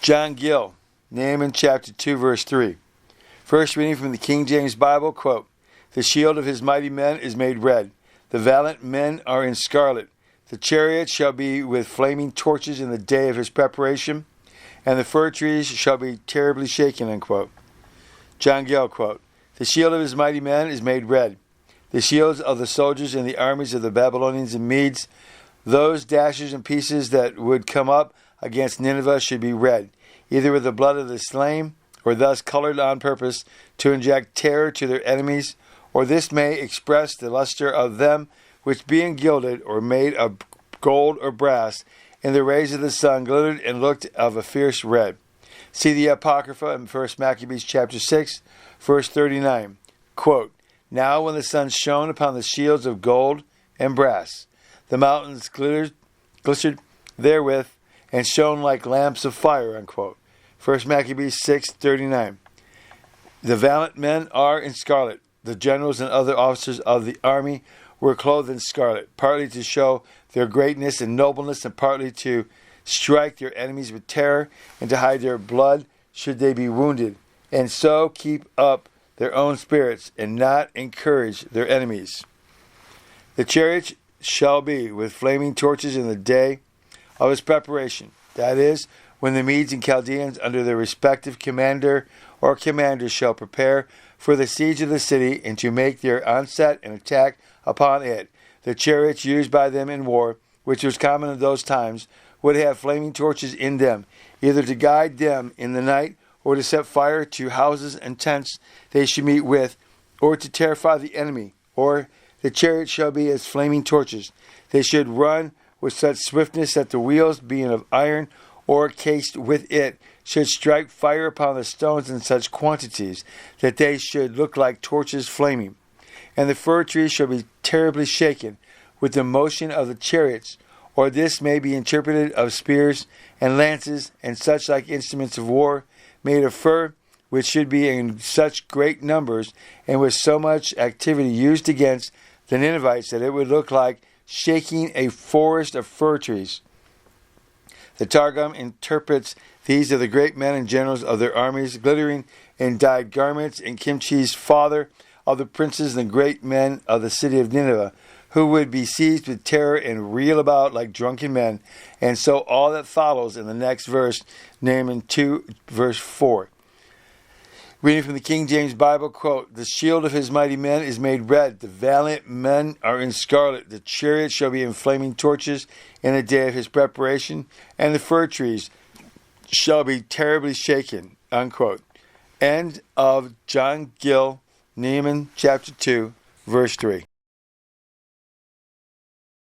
John Gill, Nahum chapter 2, verse 3. First reading from the King James Bible, quote, "The shield of his mighty men is made red. The valiant men are in scarlet. The chariots shall be with flaming torches in the day of his preparation, and the fir trees shall be terribly shaken," unquote. John Gill, quote, "The shield of his mighty men is made red. The shields of the soldiers in the armies of the Babylonians and Medes, those dashers and pieces that would come up against Nineveh, should be red, either with the blood of the slain, or thus colored on purpose to inject terror to their enemies, or this may express the luster of them which being gilded or made of gold or brass, in the rays of the sun glittered and looked of a fierce red." See the Apocrypha in 1 Maccabees chapter 6, verse 39. Quote, "Now when the sun shone upon the shields of gold and brass, the mountains glistered therewith, and shone like lamps of fire," unquote. 1 Maccabees 6:39. The valiant men are in scarlet. The generals and other officers of the army were clothed in scarlet, partly to show their greatness and nobleness, and partly to strike their enemies with terror, and to hide their blood should they be wounded, and so keep up their own spirits, and not encourage their enemies. The chariots shall be with flaming torches in the day of his preparation, that is, when the Medes and Chaldeans under their respective commander or commanders shall prepare for the siege of the city, and to make their onset and attack upon it. The chariots used by them in war, which was common in those times, would have flaming torches in them, either to guide them in the night, or to set fire to houses and tents they should meet with, or to terrify the enemy. Or the chariots shall be as flaming torches. They should run with such swiftness that the wheels, being of iron or cased with it, should strike fire upon the stones in such quantities that they should look like torches flaming. And the fir trees shall be terribly shaken with the motion of the chariots, or this may be interpreted of spears and lances and such like instruments of war, made of fir, which should be in such great numbers and with so much activity used against the Ninevites that it would look like shaking a forest of fir trees. The Targum interprets these are the great men and generals of their armies, glittering in dyed garments, and Kimchi's father of the princes and the great men of the city of Nineveh, who would be seized with terror and reel about like drunken men. And so all that follows in the next verse, Nahum 2, verse 4. Reading from the King James Bible, quote, "The shield of his mighty men is made red. The valiant men are in scarlet. The chariots shall be in flaming torches in the day of his preparation, and the fir trees shall be terribly shaken," unquote. End of John Gill, Nahum chapter 2, verse 3.